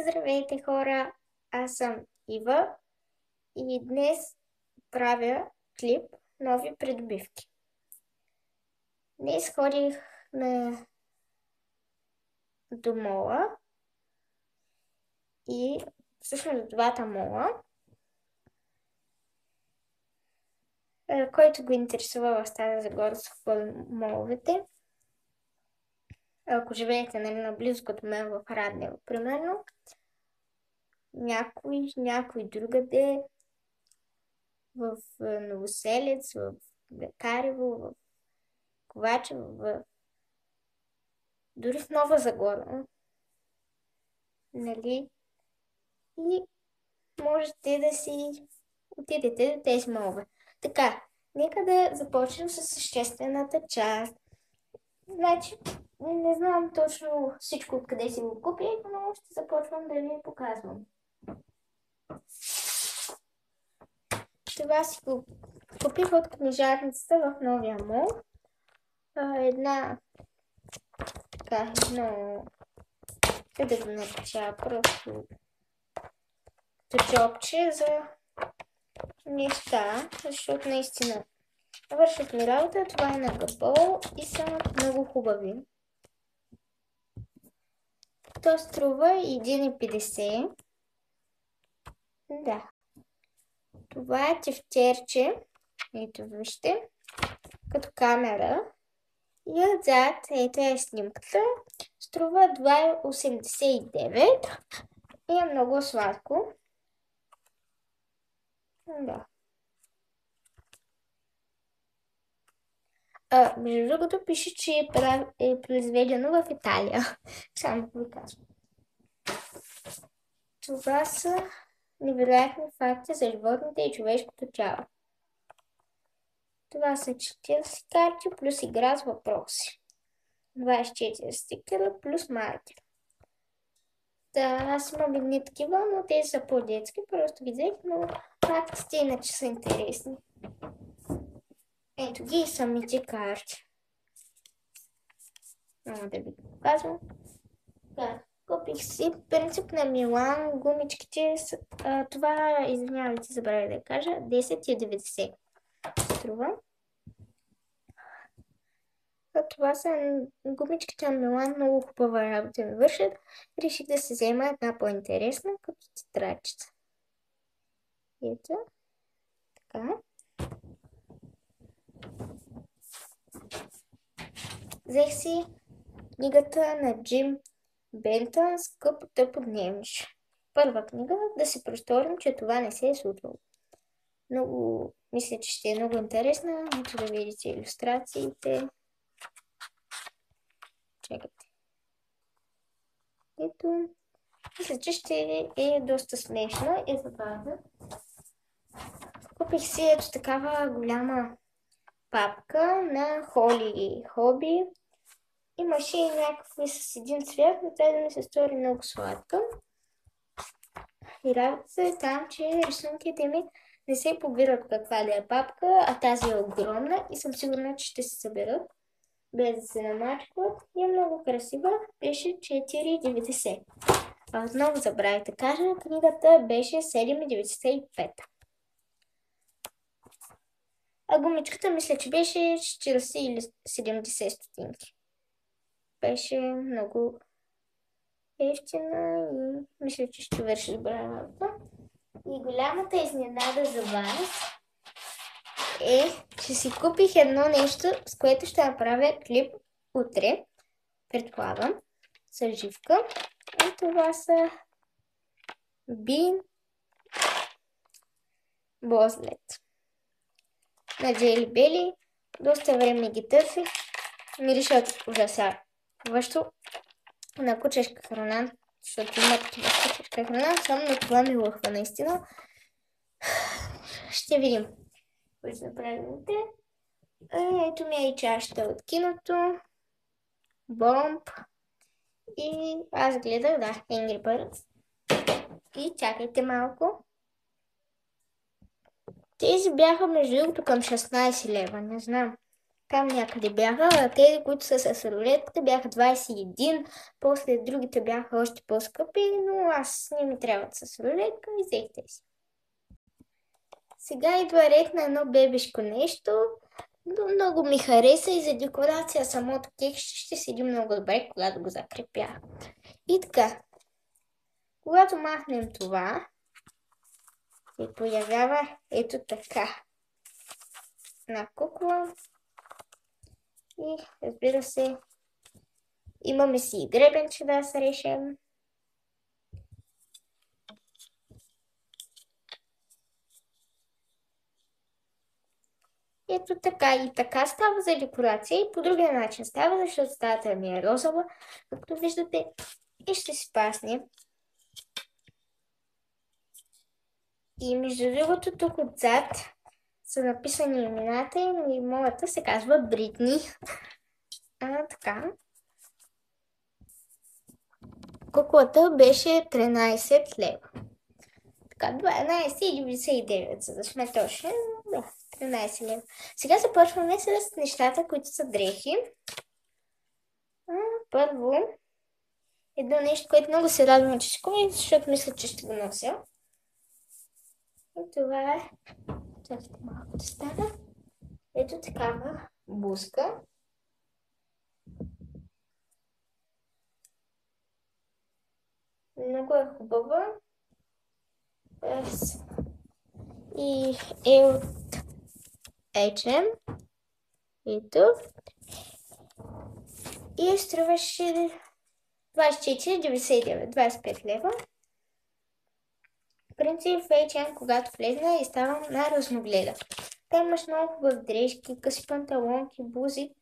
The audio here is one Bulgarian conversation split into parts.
Здравейте хора, аз съм Ива и днес правя клип нови придобивки. Днес ходих до мола и всъщност двата мола, който го интересува в Стара Загора са моловете. Ако живеете наблизо като мен в Раднево, примерно, някой другаде, в Новоселец, в Лекарево, в Ковачево, дори в Нова Загора. Нали? И можете да си отидете до тези молове. Така, нека да започнем с съществената част. Значи, не знам точно всичко откъде си го купих, но ще започвам да ви показвам. Това си го купих от книжарницата в новия мол. Как да го нареча, просто джобче за неща, защото наистина вършат ми работа. Това е на Габол и са много хубави. То струва 1,50. Да. Това е тефтерче. Ето вижте. Като камера. И отзад, ето е снимката. Струва 2,89 и е много сладко. Да. Между другото пише, че е произведено в Италия. Само ви казвам. Това са невероятни факти за животните и човешкото тяло. Това са 40 карти плюс игра с въпроси. 24 стикера плюс маркер. Да, аз имам едни такива, но те са по-детски, просто ги взех, но фактите иначе са интересни. Ето ги и самите карти. Няма да ви го показвам. Да, купих си принцип на Милан, гумичките, това, извинявайте, забравя да кажа, 10,90 струва. Това са гумичките на Милан, много хубава работа ми вършат. Реших да се взема една по-интересна, като тетрадчица. Ето. Така. Взех си книгата на Джим Бентън "Скъпо тъпо дневнище". Първа книга, да се просторим, че това не се е случвало. Много, мисля, че ще е много интересна. Ето да видите илюстрациите. Чакайте. Ето. Мисля, че ще е доста смешна и забавна. Купих си ето такава голяма папка на Холи Хоби. Имаше и някакви с един цвят, но тази да ми се стори много сладка. И работата е там, че рисунките ми не се побират каква да е папка, а тази е огромна и съм сигурна, че ще се съберат без да се намачкват. И е много красива. Беше 4,90. Отново забравих да кажа, книгата беше 7,95. А гумичката мисля, че беше 40 или 70 стотинки. Беше много ефтина и мисля, че ще върши добра работа. И голямата изненада за вас е, че си купих едно нещо, с което ще направя клип утре, предполагам, с живка. И това са Бин Бозлет на Джели Бели. Доста време ги търсих. Миришат ужасяващо на кучешка храна, защото има такива кучешка храна, само на това ми лъхва наистина. Ще видим. Кой ще направим утре. Ето ми е и чашата от киното. Бомб. И аз гледах, да, Angry Birds. И чакайте малко. Тези бяха между другото към 16 лева, не знам. Там някъде бяха, а тези, които са с рулетката, бяха 21, после другите бяха още по-скъпи, но аз не ми трябват с рулетка и взех тези. Сега идва ред на едно бебешко нещо, но много ми хареса и за декорация самото кекче ще седи много добре, когато го закрепя. И така, когато махнем това, се появява ето така на кукла. И разбира се, имаме си и гребенче да срещем. Ето така и така става за декорация и по другия начин става, защото стаята ми е розова, както виждате, и ще се пасне. И между другото тук отзад са написани имената им и моята се казва Бритни. Така. Куклата беше 13 лева. Така, 12,99, за да сме точни. Да, 13 лева. Сега започваме с нещата, които са дрехи. Първо, едно нещо, което много се радвам, че ще купя, защото мисля, че ще го нося. И това е... Чакайте малко да стана. Ето такава блузка. Много е хубава. И е от H&M. Ето. И струваше 24,99, 25 лева. В принцип в H&M, когато влезна, и ставам на разногледа. Та имаш много хубави дрежки, къси панталонки, бузи.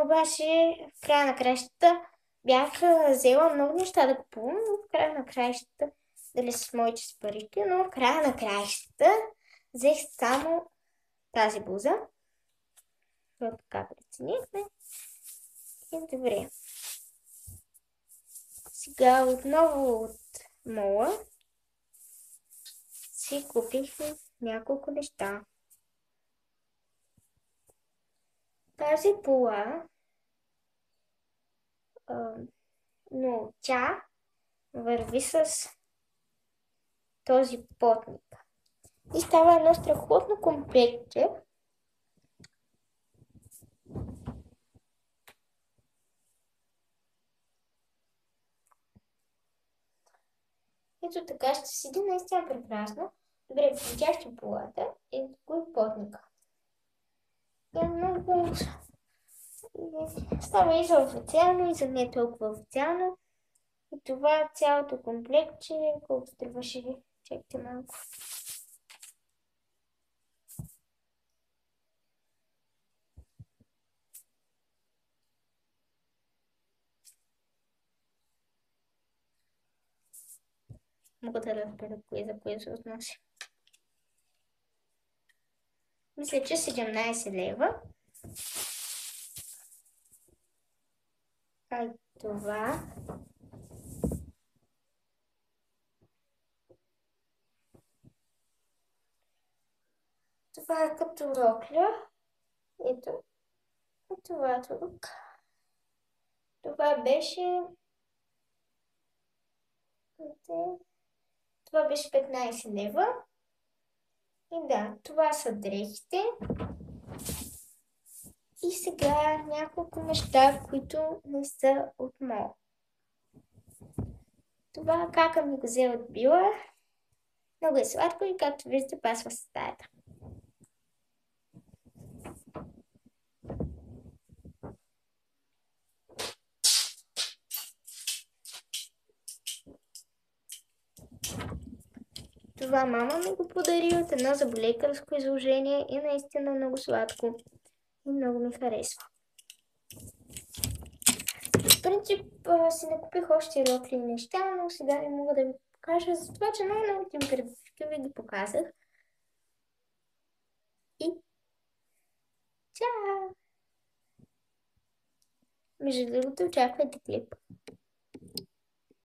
Обаче в края на кращата бях взела много неща да купувам, но в края на кращата, дали с моите с парите, но в края на кращата взех само тази буза. Това така преценихме. И добре. Сега отново от мола си купих няколко неща. Тази пула, но тя върви с този потник. И става едно страхотно комплектче. Ето така ще седи наистина прекрасно. Добре, видяхте пулата и такой потника. Е много... Става и за официално, и за не толкова официално. И това цялото комплектче, колко струваше ви? Чекайте малко. Мога да разбера кое за кое се отнася. Мисля, че 17 лева. А това... Това е като рокля. Ето. И това тук. Това беше... Това беше 15 лева. И да, това са дрехите. И сега няколко неща, които не са от мол. Това кака ми го взе от Била. Много е сладко и както виждате пасва с стаята. Това мама ми го подари от едно заболекарско изложение и наистина много сладко. И много ми харесва. В принцип си накупих още рокли неща, но сега не мога да ви покажа, затова че най-новите ми придобивки ви ги показах. И чао! Между другото, очаквайте клип.